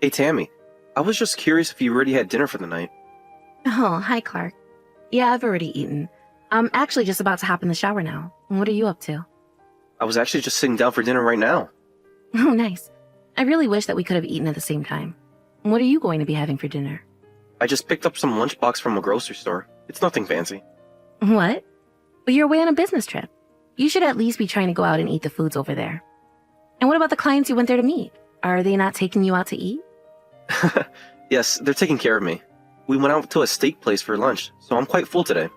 Hey Tammy, I was just curious if you already had dinner for the night. Oh, hi, Clark. Yeah, I've already eaten. I'm actually just about to hop in the shower now. What are you up to? I was actually just sitting down for dinner right now. Oh, nice. I really wish that we could have eaten at the same time. What are you going to be having for dinner? I just picked up some lunchbox from a grocery store. It's nothing fancy. What? But you're away on a business trip. You should at least be trying to go out and eat the foods over there. And what about the clients you went there to meet? Are they not taking you out to eat? Yes, they're taking care of me. We went out to a steak place for lunch, so I'm quite full today.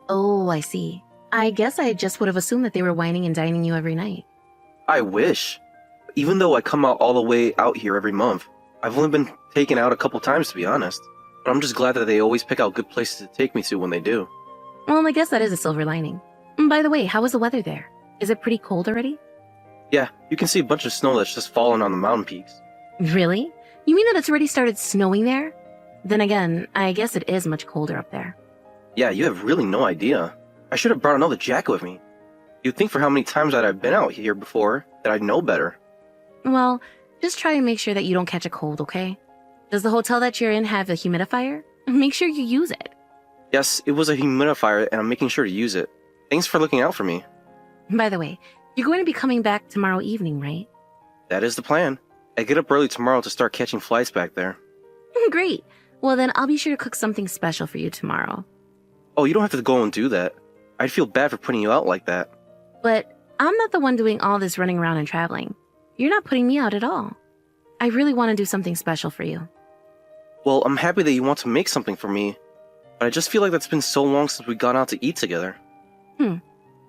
Oh, I see. I guess I just would have assumed that they were whining and dining you every night. I wish. Even though I come out all the way out here every month, I've only been taken out a couple times to be honest. But I'm just glad that they always pick out good places to take me to when they do. Well, I guess that is a silver lining. By the way, how is the weather there? Is it pretty cold already? Yeah, you can see a bunch of snow that's just fallen on the mountain peaks. Really? You mean that it's already started snowing there? Then again, I guess it is much colder up there. Yeah, you have really no idea. I should have brought another jacket with me. You'd think for how many times that I've been out here before that I'd know better. Well, just try and make sure that you don't catch a cold, okay? Does the hotel that you're in have a humidifier? Make sure you use it. Yes, it was a humidifier and I'm making sure to use it. Thanks for looking out for me. By the way, you're going to be coming back tomorrow evening, right? That is the plan. I get up early tomorrow to start catching flights back there. Great. Well, then I'll be sure to cook something special for you tomorrow. Oh, you don't have to go and do that. I'd feel bad for putting you out like that. But I'm not the one doing all this running around and traveling. You're not putting me out at all. I really want to do something special for you. Well, I'm happy that you want to make something for me, but I just feel like that's been so long since we gone out to eat together.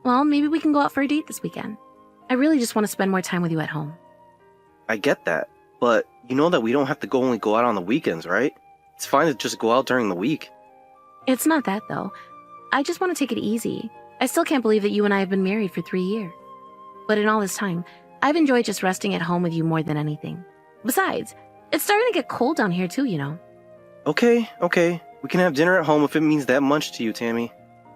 Well, maybe we can go out for a date this weekend. I really just want to spend more time with you at home. I get that, but you know that we don't have to only go out on the weekends, right? It's fine to just go out during the week. It's not that, though. I just want to take it easy. I still can't believe that you and I have been married for 3 years. But in all this time, I've enjoyed just resting at home with you more than anything. Besides, it's starting to get cold down here too, you know. Okay. We can have dinner at home if it means that much to you, Tammy.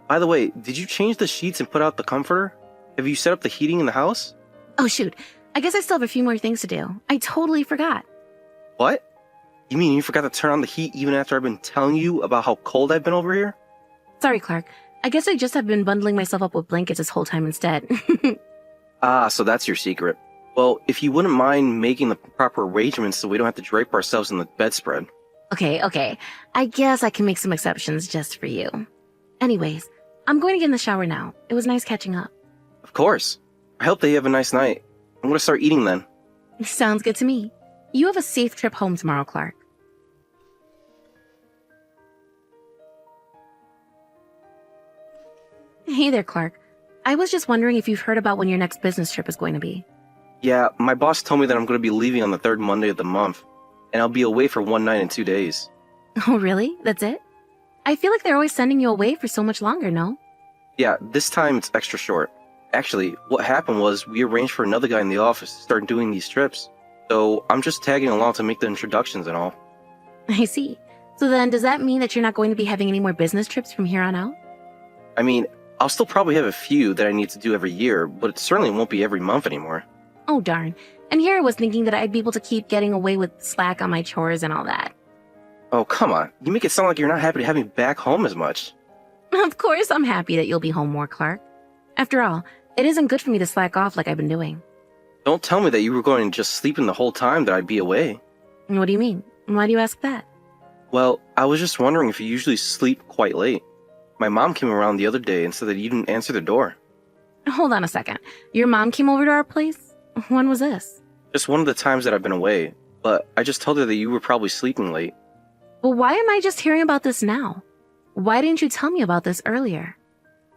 By the way, did you change the sheets and put out the comforter? Have you set up the heating in the house? Oh shoot, I guess I still have a few more things to do. I totally forgot. What? You mean you forgot to turn on the heat even after I've been telling you about how cold I've been over here? Sorry, Clark. I guess I just have been bundling myself up with blankets this whole time instead. Ah, so that's your secret. Well, if you wouldn't mind making the proper arrangements so we don't have to drape ourselves in the bedspread. Okay. I guess I can make some exceptions just for you. Anyways, I'm going to get in the shower now. It was nice catching up. Of course. I hope that you have a nice night. I'm gonna start eating then. Sounds good to me. You have a safe trip home tomorrow, Clark. Hey there, Clark. I was just wondering if you've heard about when your next business trip is going to be. Yeah, my boss told me that I'm gonna be leaving on the third Monday of the month, and I'll be away for 1 night and 2 days. Oh, really? That's it? I feel like they're always sending you away for so much longer, no? Yeah, this time it's extra short. Actually, what happened was we arranged for another guy in the office to start doing these trips. So I'm just tagging along to make the introductions and all. I see. So then, does that mean that you're not going to be having any more business trips from here on out? I mean, I'll still probably have a few that I need to do every year, but it certainly won't be every month anymore. Oh, darn. And here I was thinking that I'd be able to keep getting away with slack on my chores and all that. Oh, come on. You make it sound like you're not happy to have me back home as much. Of course I'm happy that you'll be home more, Clark. After all, it isn't good for me to slack off like I've been doing. Don't tell me that you were going to just sleep in the whole time that I'd be away. What do you mean? Why do you ask that? Well, I was just wondering if you usually sleep quite late. My mom came around the other day and said that you didn't answer the door. Hold on a second. Your mom came over to our place? When was this? Just one of the times that I've been away, but I just told her that you were probably sleeping late. Well, why am I just hearing about this now? Why didn't you tell me about this earlier?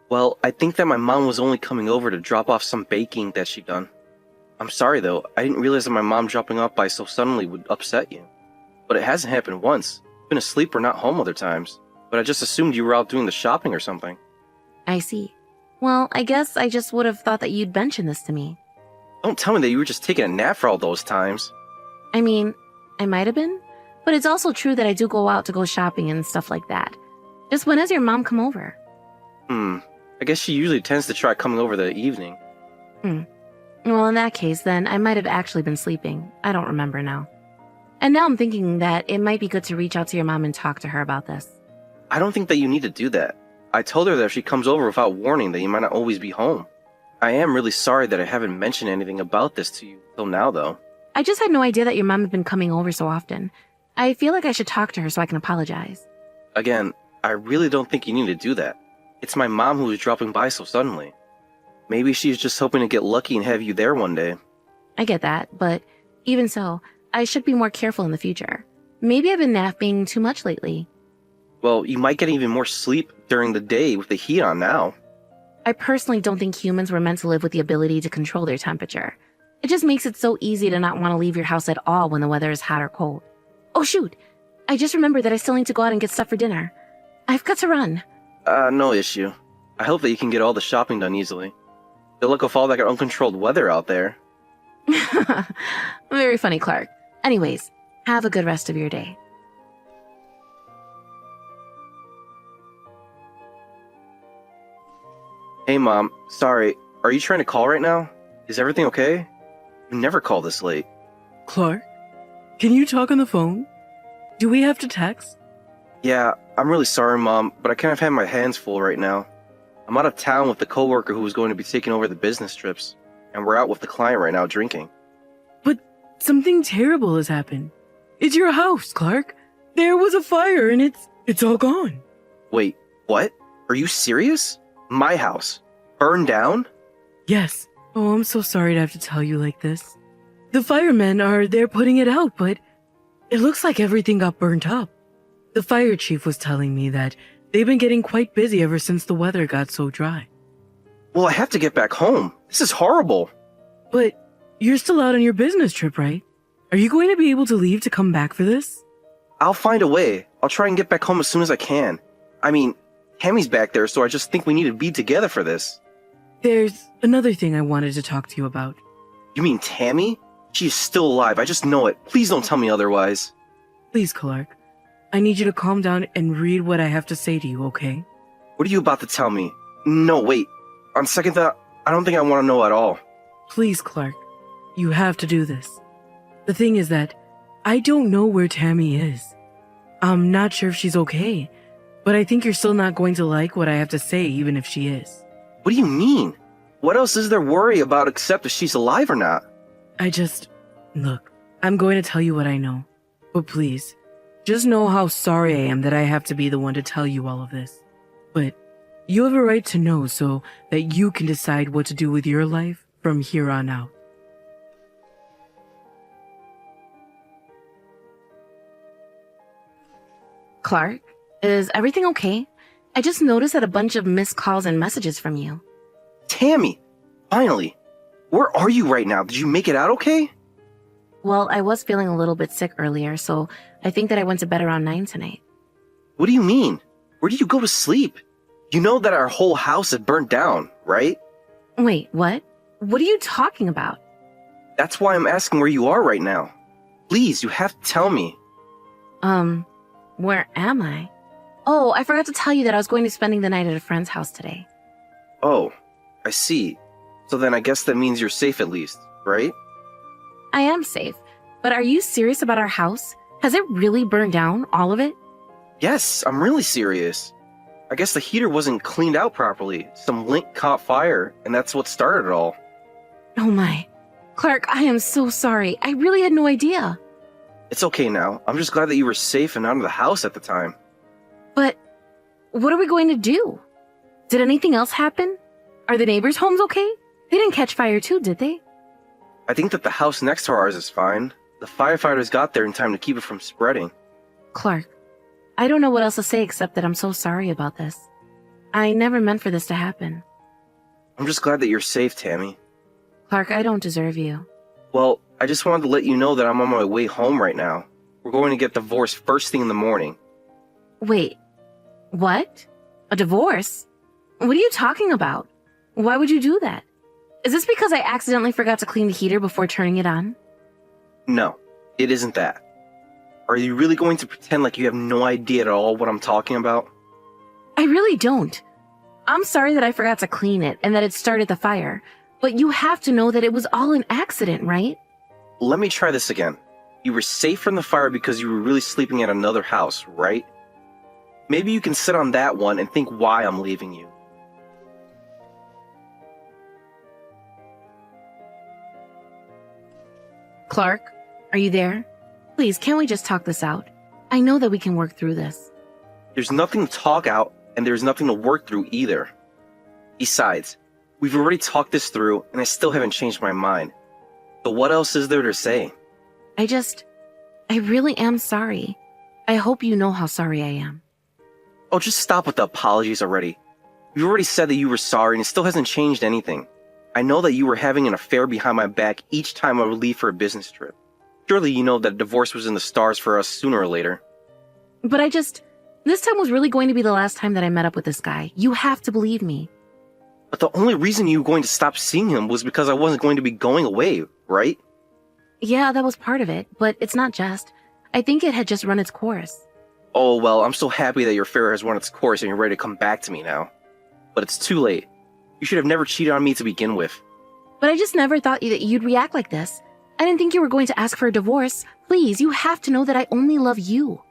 Well, I think that my mom was only coming over to drop off some baking that she'd done. I'm sorry though, I didn't realize that my mom dropping off by so suddenly would upset you. But it hasn't happened once. I've been asleep or not home other times. But I just assumed you were out doing the shopping or something. I see. Well, I guess I just would have thought that you'd mention this to me. Don't tell me that you were just taking a nap for all those times. I mean, I might have been, but it's also true that I do go out to go shopping and stuff like that. Just when does your mom come over? I guess she usually tends to try coming over the evening. Well, in that case, then I might have actually been sleeping. I don't remember now. And now I'm thinking that it might be good to reach out to your mom and talk to her about this. I don't think that you need to do that. I told her that if she comes over without warning that you might not always be home. I am really sorry that I haven't mentioned anything about this to you till now, though. I just had no idea that your mom had been coming over so often. I feel like I should talk to her so I can apologize. Again, I really don't think you need to do that. It's my mom who was dropping by so suddenly. Maybe she's just hoping to get lucky and have you there one day. I get that, but even so, I should be more careful in the future. Maybe I've been napping too much lately. Well, you might get even more sleep during the day with the heat on now. I personally don't think humans were meant to live with the ability to control their temperature. It just makes it so easy to not want to leave your house at all when the weather is hot or cold. Oh shoot! I just remembered that I still need to go out and get stuff for dinner. I've got to run. No issue. I hope that you can get all the shopping done easily. Good luck with all that uncontrolled weather out there. Very funny, Clark. Anyways, have a good rest of your day. Hey Mom, sorry, are you trying to call right now? Is everything okay? You never call this late. Clark, can you talk on the phone? Do we have to text? Yeah, I'm really sorry Mom, but I kind of have my hands full right now. I'm out of town with the coworker who was going to be taking over the business trips, and we're out with the client right now drinking. But something terrible has happened. It's your house, Clark. There was a fire and it's all gone. Wait, what? Are you serious? My house? Burned down? Yes. Oh, I'm so sorry to have to tell you like this. The firemen are there putting it out, but it looks like everything got burnt up. The fire chief was telling me that they've been getting quite busy ever since the weather got so dry. Well, I have to get back home. This is horrible. But you're still out on your business trip, right? Are you going to be able to leave to come back for this? I'll find a way. I'll try and get back home as soon as I can. I mean, Tammy's back there, so I just think we need to be together for this. There's another thing I wanted to talk to you about. You mean Tammy? She is still alive, I just know it. Please don't tell me otherwise. Please, Clark. I need you to calm down and read what I have to say to you, okay? What are you about to tell me? No, wait. On second thought, I don't think I want to know at all. Please, Clark. You have to do this. The thing is that I don't know where Tammy is. I'm not sure if she's okay, but I think you're still not going to like what I have to say even if she is. What do you mean? What else is there worry about except if she's alive or not? Look, I'm going to tell you what I know. But please, just know how sorry I am that I have to be the one to tell you all of this. But you have a right to know so that you can decide what to do with your life from here on out. Clark, is everything okay? I just noticed that a bunch of missed calls and messages from you. Tammy! Finally! Where are you right now? Did you make it out okay? Well, I was feeling a little bit sick earlier, so I think that I went to bed around 9 tonight. What do you mean? Where did you go to sleep? You know that our whole house had burnt down, right? Wait, what? What are you talking about? That's why I'm asking where you are right now. Please, you have to tell me. Where am I? Oh, I forgot to tell you that I was going to be spending the night at a friend's house today. Oh, I see. So then I guess that means you're safe at least, right? I am safe, but are you serious about our house? Has it really burned down, all of it? Yes, I'm really serious. I guess the heater wasn't cleaned out properly. Some link caught fire, and that's what started it all. Oh my. Clark, I am so sorry. I really had no idea. It's okay now. I'm just glad that you were safe and out of the house at the time. But what are we going to do? Did anything else happen? Are the neighbors' homes okay? They didn't catch fire too, did they? I think that the house next to ours is fine. The firefighters got there in time to keep it from spreading. Clark, I don't know what else to say except that I'm so sorry about this. I never meant for this to happen. I'm just glad that you're safe, Tammy. Clark, I don't deserve you. Well, I just wanted to let you know that I'm on my way home right now. We're going to get divorced first thing in the morning. Wait, what? A divorce? What are you talking about? Why would you do that? Is this because I accidentally forgot to clean the heater before turning it on? No, it isn't that. Are you really going to pretend like you have no idea at all what I'm talking about? I really don't. I'm sorry that I forgot to clean it and that it started the fire, but you have to know that it was all an accident, right? Let me try this again. You were safe from the fire because you were really sleeping at another house, right? Maybe you can sit on that one and think why I'm leaving you. Clark, are you there? Please, can't we just talk this out? I know that we can work through this. There's nothing to talk out, and there's nothing to work through either. Besides, we've already talked this through, and I still haven't changed my mind. So what else is there to say? I really am sorry. I hope you know how sorry I am. Oh, just stop with the apologies already. You already said that you were sorry, and it still hasn't changed anything. I know that you were having an affair behind my back each time I would leave for a business trip. Surely you know that divorce was in the stars for us sooner or later. But this time was really going to be the last time that I met up with this guy. You have to believe me. But the only reason you were going to stop seeing him was because I wasn't going to be going away, right? Yeah, that was part of it, but it's not just. I think it had just run its course. Oh, well, I'm so happy that your affair has run its course and you're ready to come back to me now. But it's too late. You should have never cheated on me to begin with. But I just never thought that you'd react like this. I didn't think you were going to ask for a divorce. Please, you have to know that I only love you.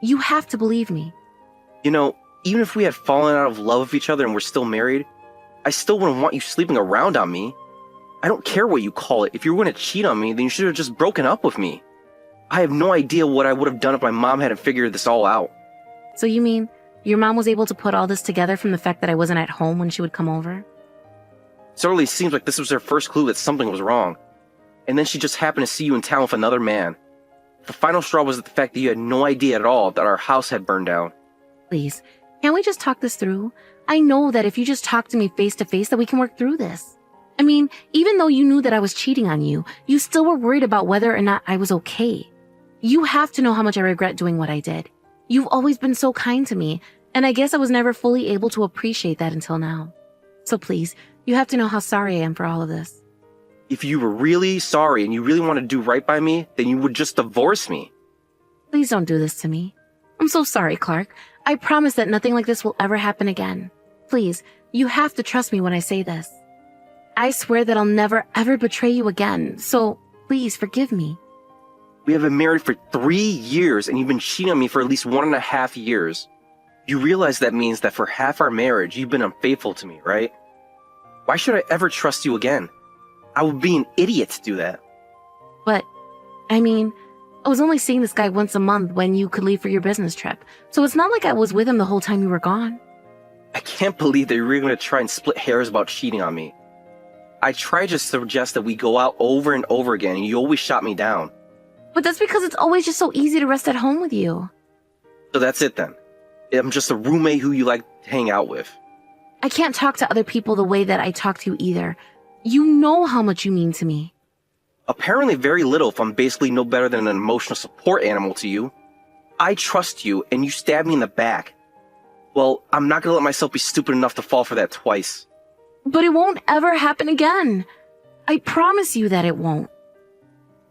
You have to believe me. You know, even if we had fallen out of love with each other and we're still married, I still wouldn't want you sleeping around on me. I don't care what you call it. If you were going to cheat on me, then you should have just broken up with me. I have no idea what I would have done if my mom hadn't figured this all out. So you mean your mom was able to put all this together from the fact that I wasn't at home when she would come over? Certainly seems like this was her first clue that something was wrong. And then she just happened to see you in town with another man. The final straw was the fact that you had no idea at all that our house had burned down. Please, can't we just talk this through? I know that if you just talk to me face to face that we can work through this. I mean, even though you knew that I was cheating on you, you still were worried about whether or not I was okay. You have to know how much I regret doing what I did. You've always been so kind to me, and I guess I was never fully able to appreciate that until now. So please, you have to know how sorry I am for all of this. If you were really sorry and you really want to do right by me, then you would just divorce me. Please don't do this to me. I'm so sorry, Clark. I promise that nothing like this will ever happen again. Please, you have to trust me when I say this. I swear that I'll never ever betray you again, so please forgive me. We have been married for 3 years and you've been cheating on me for at least 1.5 years. You realize that means that for half our marriage, you've been unfaithful to me, right? Why should I ever trust you again? I would be an idiot to do that. But, I mean, I was only seeing this guy once a month when you could leave for your business trip, so it's not like I was with him the whole time you were gone. I can't believe that you're really going to try and split hairs about cheating on me. I tried to suggest that we go out over and over again, and you always shot me down. But that's because it's always just so easy to rest at home with you. So that's it then. I'm just a roommate who you like to hang out with. I can't talk to other people the way that I talk to you either. You know how much you mean to me. Apparently very little if I'm basically no better than an emotional support animal to you. I trust you, and you stab me in the back. Well, I'm not going to let myself be stupid enough to fall for that twice. But it won't ever happen again. I promise you that it won't.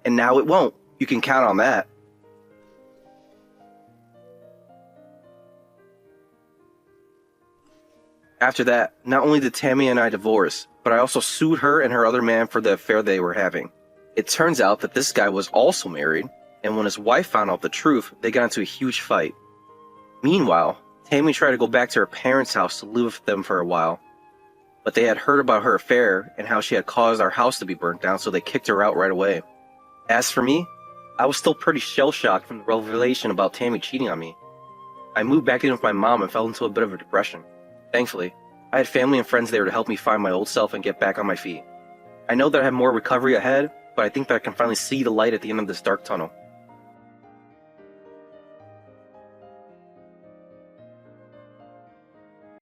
And now it won't. You can count on that. After that, not only did Tammy and I divorce, but I also sued her and her other man for the affair they were having. It turns out that this guy was also married, and when his wife found out the truth, they got into a huge fight. Meanwhile, Tammy tried to go back to her parents' house to live with them for a while, but they had heard about her affair and how she had caused our house to be burnt down, so they kicked her out right away. As for me, I was still pretty shell-shocked from the revelation about Tammy cheating on me. I moved back in with my mom and fell into a bit of a depression. Thankfully, I had family and friends there to help me find my old self and get back on my feet. I know that I have more recovery ahead, but I think that I can finally see the light at the end of this dark tunnel.